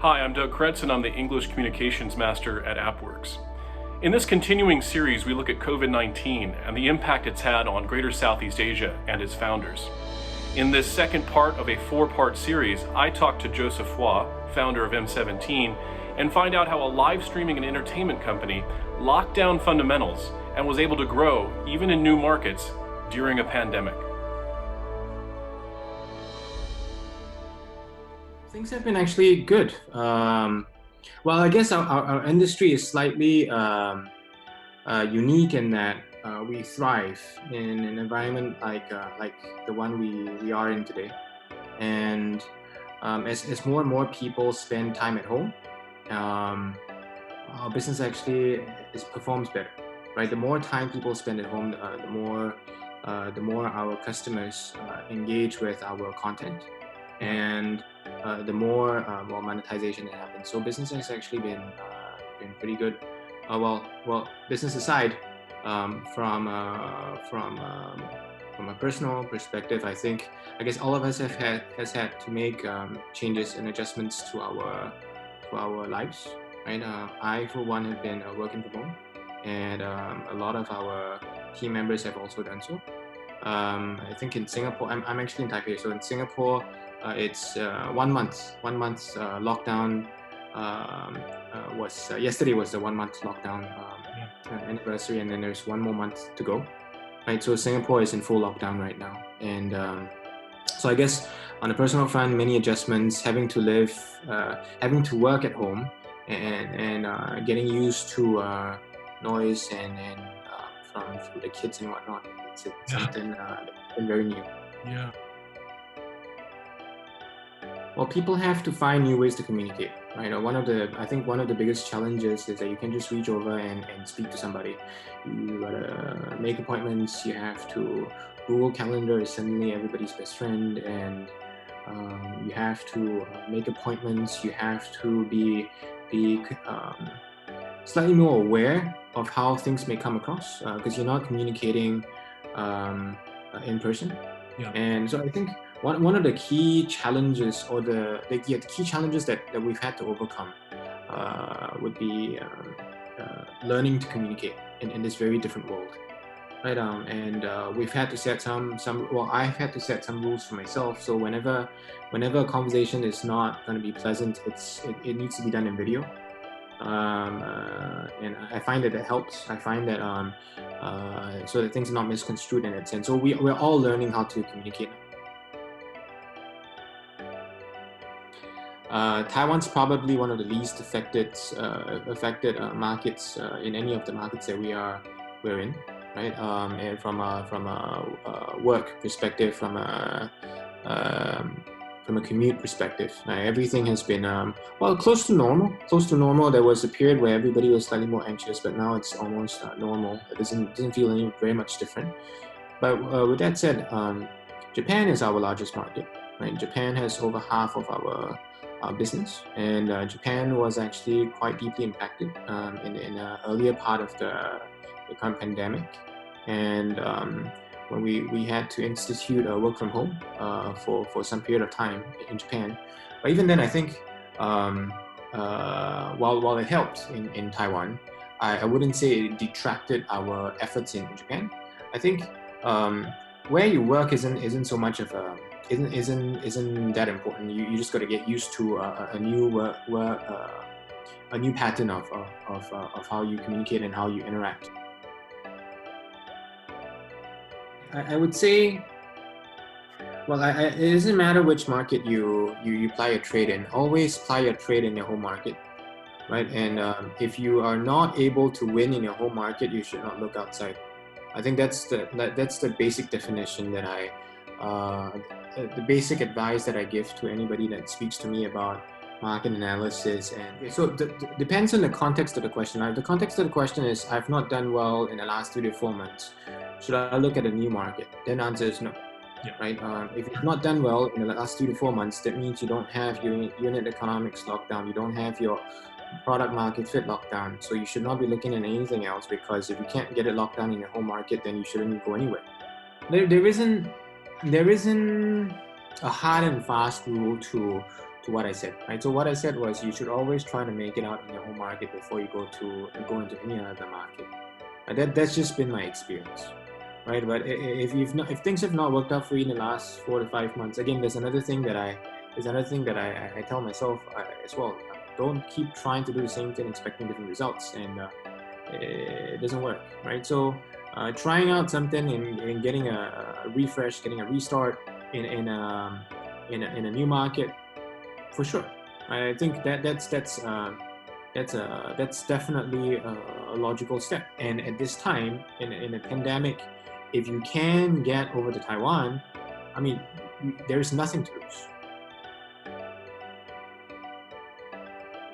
Hi, I'm Doug Kretz, and I'm the English Communications Master at AppWorks. In this continuing series, we look at COVID-19 and the impact it's had on Greater Southeast Asia and its founders. In this second part of a four-part series, I talk to Joseph Phua, founder of M17, and find out how a live streaming and entertainment company locked down fundamentals and was able to grow even in new markets during a pandemic. Things have been actually good. Well, I guess our industry is slightly unique in that we thrive in an environment like the one we are in today. And as more and more people spend time at home, our business actually performs better, right? The more time people spend at home, the more our customers engage with our content, and the more monetization that happens. So business has actually been pretty good. Business aside, from a personal perspective, I guess all of us has had to make changes and adjustments to our lives, right? I, for one, have been working from home, and a lot of our team members have also done so. I think in Singapore, I'm actually in Taipei, so in Singapore, it's 1 month. 1 month lockdown was yesterday was the 1 month lockdown anniversary, and then there's 1 more month to go. Right, so Singapore is in full lockdown right now, and so I guess on a personal front, many adjustments, having to work at home, and getting used to noise and from the kids and whatnot. It's something that's been very new. Yeah. Well, people have to find new ways to communicate, right? I think one of the biggest challenges is that you can just reach over and speak to somebody. You gotta make appointments. You have to Google Calendar is suddenly everybody's best friend, and you have to make appointments. You have to be slightly more aware of how things may come across because you're not communicating in person. Yeah. And so I think one of the key challenges, or the key challenges that we've had to overcome would be learning to communicate in this very different world, right? We've had to set I've had to set some rules for myself. So whenever a conversation is not going to be pleasant, it needs to be done in video. And I find that helps. I find that so that things are not misconstrued in that sense. So we're all learning how to communicate. Taiwan's probably one of the least affected markets in any of the markets that we're in, right? And from a work perspective, from a commute perspective, everything has been close to normal. Close to normal. There was a period where everybody was slightly more anxious, but now it's almost normal. It doesn't feel very much different. But with that said, Japan is our largest market, right? Japan has over half of our business, and Japan was actually quite deeply impacted in the earlier part of the current pandemic, and when we had to institute work from home for some period of time in Japan. But even then, I think while it helped in Taiwan, I wouldn't say it detracted our efforts in Japan. I think where you work isn't so much of a isn't that important. You just got to get used to a new pattern of how you communicate and how you interact. I would say, it doesn't matter which market you ply your trade in. Always ply your trade in your home market, right? And if you are not able to win in your home market, you should not look outside. I think that's the basic definition that the basic advice that I give to anybody that speaks to me about market analysis. And so depends on the context of the question. The context of the question is, I've not done well in the last 3 to 4 months. Should I look at a new market? Then the answer is no. Yeah. Right? If you've not done well in the last 3 to 4 months, that means you don't have your unit economics locked down. You don't have your product market fit locked down. So you should not be looking at anything else, because if you can't get it locked down in your home market, then you shouldn't go anywhere. There isn't a hard and fast rule to to what I said, right? So what I said was you should always try to make it out in your home market before you go into any other market. That's just been my experience, right? But if things have not worked out for you in the last 4 to 5 months, again, there's another thing that I tell myself as well. Don't keep trying to do the same thing expecting different results, and it doesn't work, right? So trying out something and getting a refresh, getting a restart in a new market, for sure. I think that's definitely a logical step. And at this time, in a pandemic, if you can get over to Taiwan, I mean, there's nothing to lose.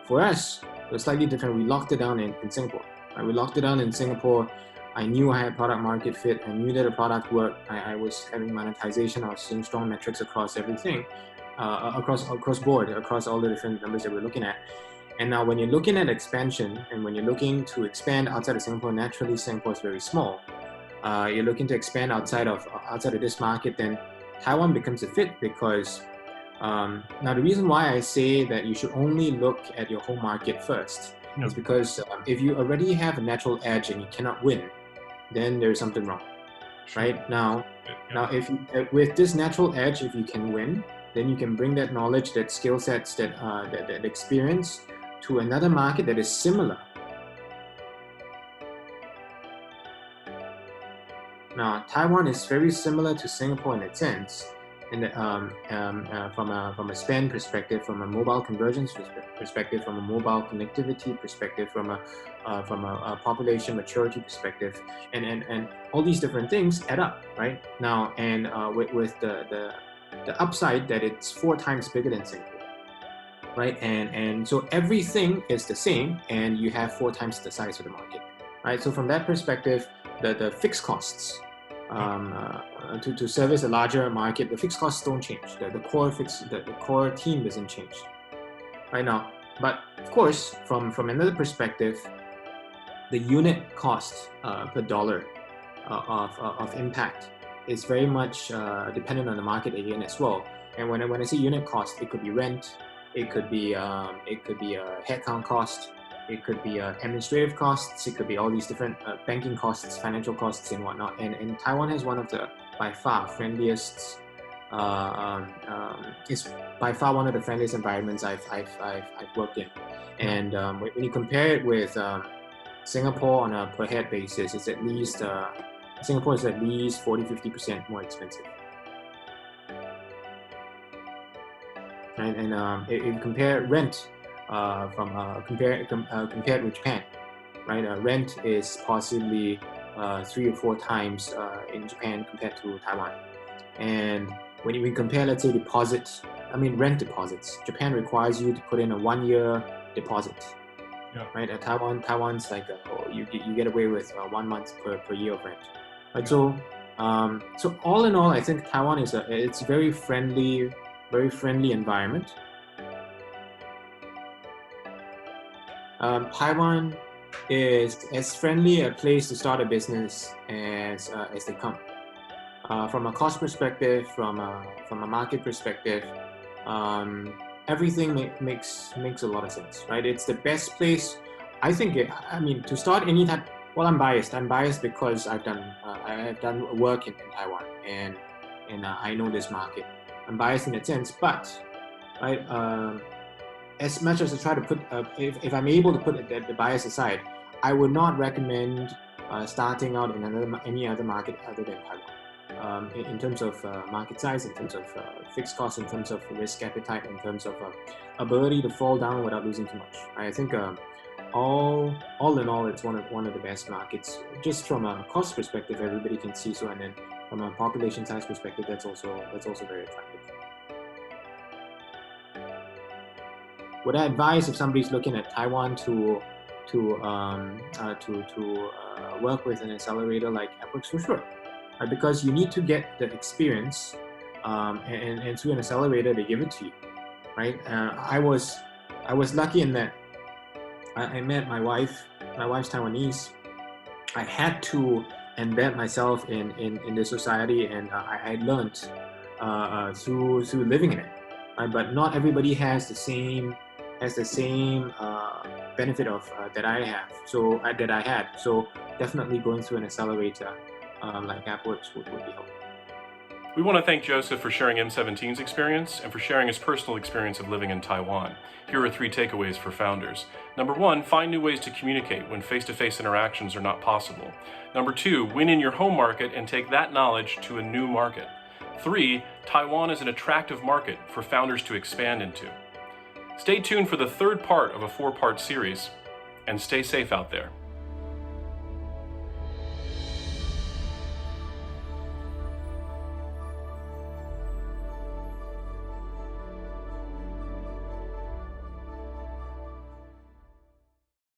For us, it was slightly different. We locked it down in Singapore. Right? We locked it down in Singapore. I knew I had product market fit. I knew that the product worked. I was having monetization. I was seeing strong metrics across everything, across board, across all the different numbers that we're looking at. And now when you're looking at expansion and when you're looking to expand outside of Singapore, naturally Singapore is very small. You're looking to expand outside of this market, then Taiwan becomes a fit because now the reason why I say that you should only look at your home market first is because if you already have a natural edge and you cannot win, then there's something wrong, right? Now if you, with this natural edge, if you can win, then you can bring that knowledge, that skill sets, that experience to another market that is similar. Now, Taiwan is very similar to Singapore in that sense, and from a spend perspective, from a mobile convergence perspective, from a mobile connectivity perspective, from a population maturity perspective, and all these different things add up, right? Now, and with the upside that it's 4 times bigger than Singapore. Right, and so everything is the same, and you have 4 times the size of the market, right? So from that perspective, the fixed costs to service a larger market, the fixed costs don't change. The core team doesn't change, right now. But of course, from another perspective, the unit cost per dollar of impact is very much dependent on the market again as well. And when I say unit cost, it could be rent. It could be a headcount cost. It could be administrative costs. It could be all these different banking costs, financial costs, and whatnot. And Taiwan has one of the by far friendliest. It's by far one of the friendliest environments I've worked in. And when you compare it with Singapore on a per head basis, it's at least Singapore is at least 40-50% more expensive. And if you compare rent compared with Japan, right? Rent is possibly 3 or 4 times in Japan compared to Taiwan. And when we compare, let's say, rent deposits, Japan requires you to put in a 1-year deposit. Yeah. Right? At Taiwan's like you get away with 1 month per year of rent. Right? Yeah. So all in all, I think Taiwan it's a very friendly environment. Taiwan is as friendly a place to start a business as they come. From a cost perspective, from a market perspective, everything makes a lot of sense, right? It's the best place, I think. To start any type. Well, I'm biased. I'm biased because I've done work in Taiwan and I know this market. I'm biased in that sense, but right, as much as I try to put, if I'm able to put the bias aside, I would not recommend starting out in any other market other than Taiwan. In terms of market size, in terms of fixed costs, in terms of risk appetite, in terms of ability to fall down without losing too much. I think all in all, it's one of the best markets. Just from a cost perspective, everybody can see so, and then from a population size perspective, that's also very attractive. Would I advise if somebody's looking at Taiwan to work with an accelerator like AppWorks? For sure, right? Because you need to get the experience, and through an accelerator they give it to you, right? I was lucky in that I met my wife. My wife's Taiwanese. I had to embed myself in the society, and I learned through living in it, right? But not everybody has the same benefit of that I have. So that I had. So definitely going through an accelerator like AppWorks would be helpful. We want to thank Joseph for sharing M17's experience and for sharing his personal experience of living in Taiwan. Here are 3 takeaways for founders. Number 1, find new ways to communicate when face-to-face interactions are not possible. Number 2, win in your home market and take that knowledge to a new market. 3, Taiwan is an attractive market for founders to expand into. Stay tuned for the 3rd part of a 4-part series, and stay safe out there.